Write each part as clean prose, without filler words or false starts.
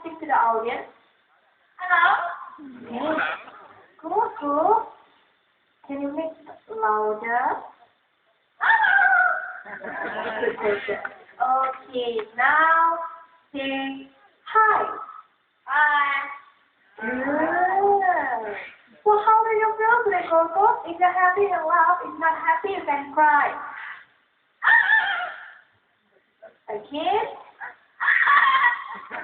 speak to the audience. Hello? Yes. Coco, can you make it louder? Okay, now say hi. Hi. Good. So how do you feel today, Coco? If you're happy, you laugh. If not happy, you can cry. Okay?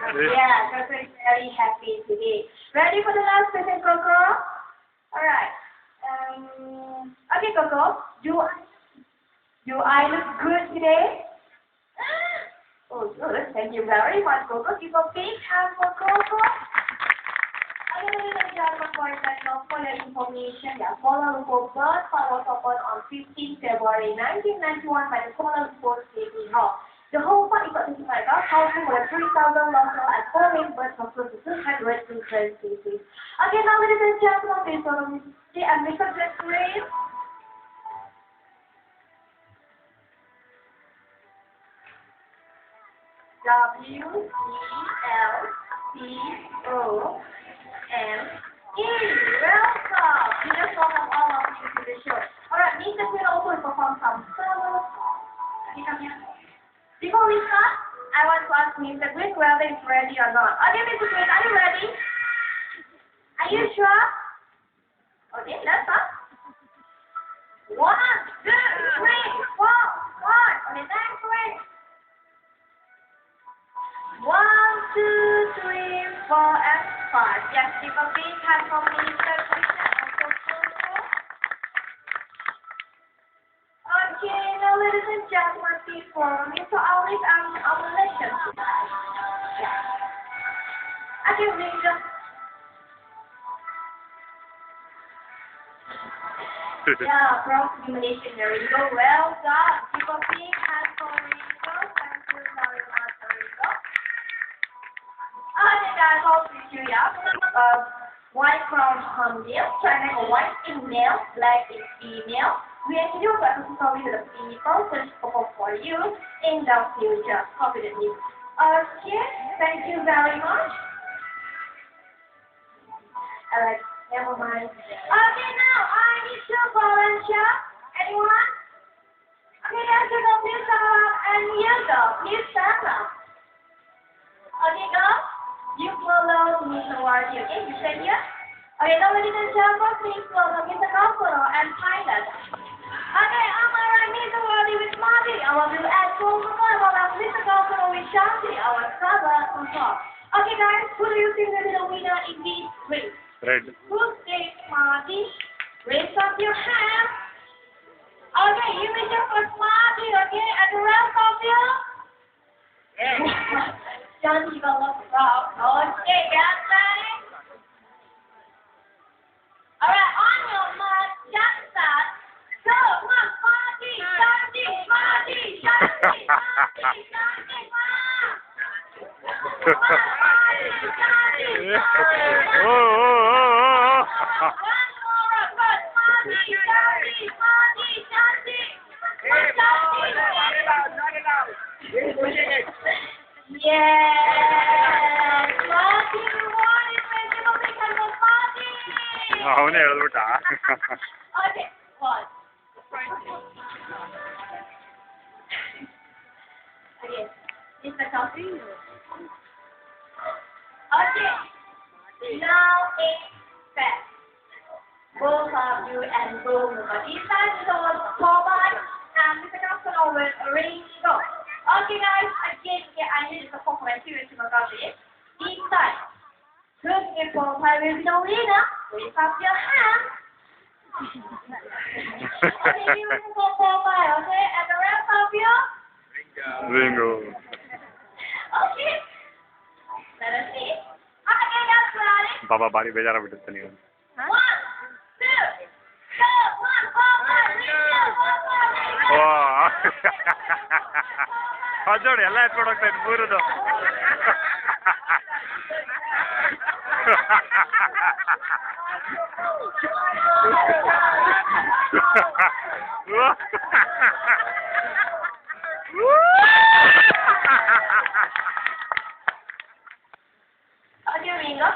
Yeah, Coco is very happy today. Ready for the last question, Coco? Alright. Okay, Coco. Do I look good today? Oh, good. Thank you very much, Coco. Give a big hand for Coco. Okay, ladies and gentlemen, for your information, the Kuala Lumpure birth was opened on 15 February 1991 by the Kuala Lumpure City Hall. The whole park is occupied by housing for 3,000 local and foreign birds from close to 200 different species. Okay, now ladies and gentlemen, please follow me and Mr. Green. W-E-L-C-O-M-E. Welcome! We just welcome all of you to the show. Alright, Mr. Queen also will perform some solo. Okay, come here. Before we start, I want to ask Mr. Queen whether he's ready or not. Okay, Mr. Queen, are you ready? Are you sure? Okay, let's start. 1, 2, 3, 4, 1. Okay, thanks, Queen. 1, 2, 3, 4, and 5. Yes, give a big hand for Mr. Queen and also Coco. Okay, now ladies and gentlemen, please follow me. So I'll read our lesson. Yeah. Okay, read the... Yeah, approximation. There we go. Well done. Give a big hand for Rico. Thank you very much, Rico. Okay, guys, all three you, yeah. White from male, China white in male, black in female. We introduce what to talk to the people just for you in the future, confidently. Okay, thank you very much. Alright, never mind. Okay, now I need to volunteer. Anyone? Okay, yes, you go, please stand up, and you go, please stand up. Okay, go. You follow Mr. Wardy, okay? You stay here. Okay, now ladies and gentlemen, please follow Mr. Gospel and Pilot. Okay, I'm alright, Mr. Wardy with Marty. I want to add Coco while Mr. Gospel with Shanti, our brother on top. Okay, guys, who do you think will be the winner in this race? Red. Who takes Marty? Raise up your hand. Okay, you will just put Marty, okay? And the rest of you? Yeah. Shanti will look proud. Okay, guys, ready? Alright, on your mark, just start. Go, come on, Marty, Shanti, Marty, Shanti, Marty, Shanti, come on, Marty, Shanti, Marty. Oh. One more, good, Marty, Shanti, Marty, Shanti. Yes, Marty, what is it? You will become a Marty. ಅವನೇ ಹೇಳ್ಬಿಟ್ಟ. Okay, one. Okay, Mr. Coffee. Okay, now it's fast. Both of you and both of you. This time is on forward and Mr. Coffee will arrange go. Okay, guys, again, I need to compliment you to my coffee. This time, good people, I will be the winner. Raise up your hand. Okay, you will go forward, okay? And the rest of you? Bingo. Okay. Let us see. Okay, that's ready. ಬಾಬಾ ಬಾರಿ ಬೇಜಾರಾಗ್ಬಿಟ್ಟಿರ್ತಾನೆ ನೀವು. 1, 2, go, 1, forward, ಓ ಅದು ನೋಡಿ ಎಲ್ಲ ಎತ್ಕೊಂಡು ಹೋಗ್ತಾ ಇತ್ತು ಮೂರದು. go.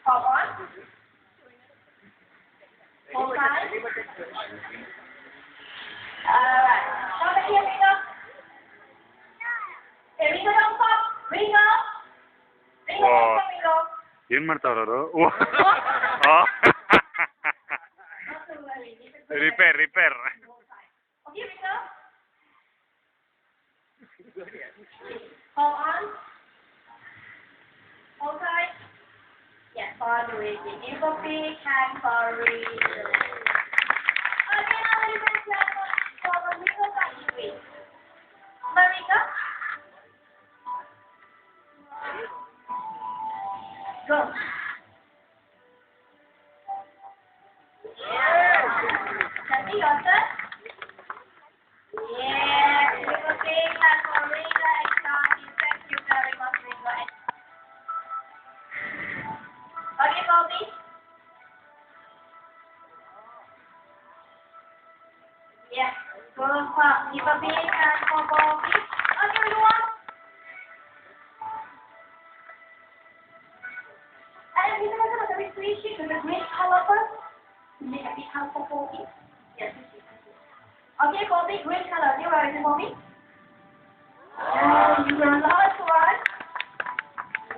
Hold on. Hold tight. Alright. Come back here, Ringo. Okay, Ringo, don't stop. Ringo. Ringo, don't stop, Ringo. ಏನ್ ಮಾಡ್ತಾವ್ರ ಅವರು repair repair Okay, Ringo. Hold on. Hold tight. Yes, for the reading. Give a big hand for reading. Okay, now you can clap for Marika Bakshi. Marika? Go. Sandy, your turn. Yes, give a big hand for Marika and Sandy. Thank you very much, Marika. Okay, Bobby. Yes, good job. Give a big hand for Bobby. Okay, everyone. And kita akan ada appreciation to the green color first. Make a big hand for Bobby. Yes. Okay, Bobby, green color. You where is it, Bobby? You will love one.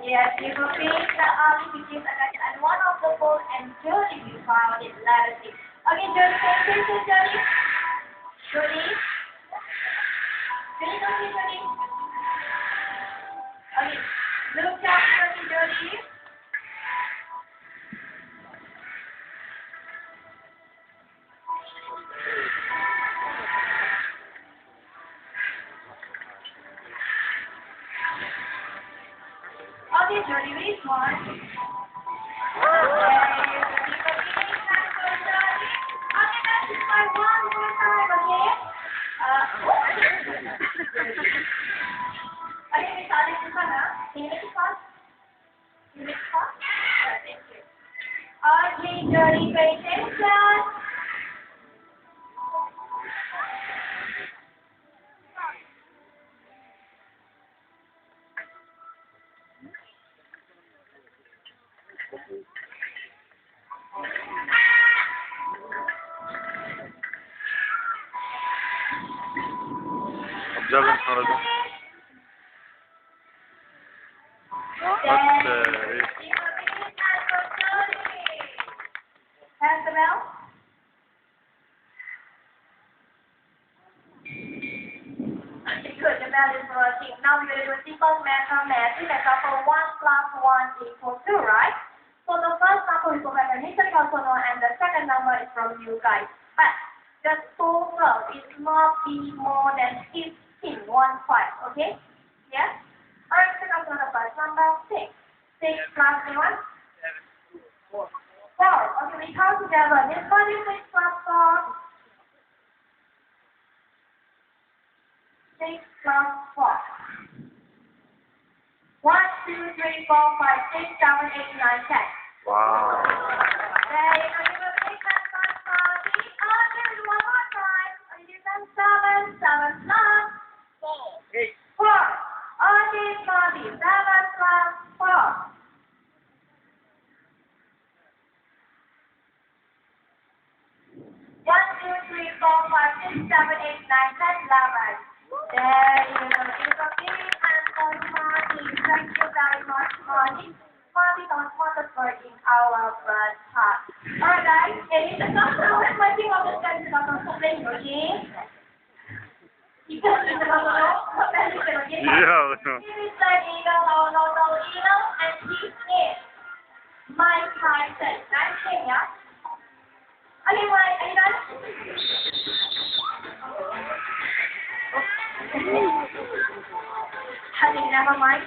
Yes, you will be the only because and one of the both and Jody we found it letter C. Okay, Jody, say attention, Jody. Jody. Jody, don't see Jody. Okay, look up, Jody. Okay, Jody, which one? Okay, let's try one more time, okay? Okay, we started this one, huh? Can you make it fast? Can you make it fast? Thank you. Okay, Jody, pay attention. Observance ಮಾಡೋದು ಮತ್ತೆ Pass the bell. Good, the bell is working. Now we're going to do a simple math. We can for 1 plus 1 equals 2, right? So the first number is from the history also known, and the second number is from you guys. But the total is not be more than 15, 1, 5, okay? Yes? Alright, so come to the first number, 6. 6 plus 1? 4. Okay, we count together. This one is 6 plus 4. 6 plus 4. 1, 2, 3, 4, 5, 6, 7, 8, 9, 10. Wow There you go. You will take that one for the other one more time. You can 7, 7 plus 4. Okay, Bobby, 7 plus 4. 1, 2, 3, 4, 5, 6, 7, 8, 9, 10, 11. There you go. It's a big answer, Marty. Thank you very much, Marty. Marty don't want us working our blood heart. Alright, guys. And it's a doctor. Where's my team of the guys to doctor complain, okay? You can see the doctor. What the hell is it, okay? He is the eagle, our local eagle, and he is Mike Tyson. Nice thing, yeah? Okay, Mike, are you done? Honey, never mind.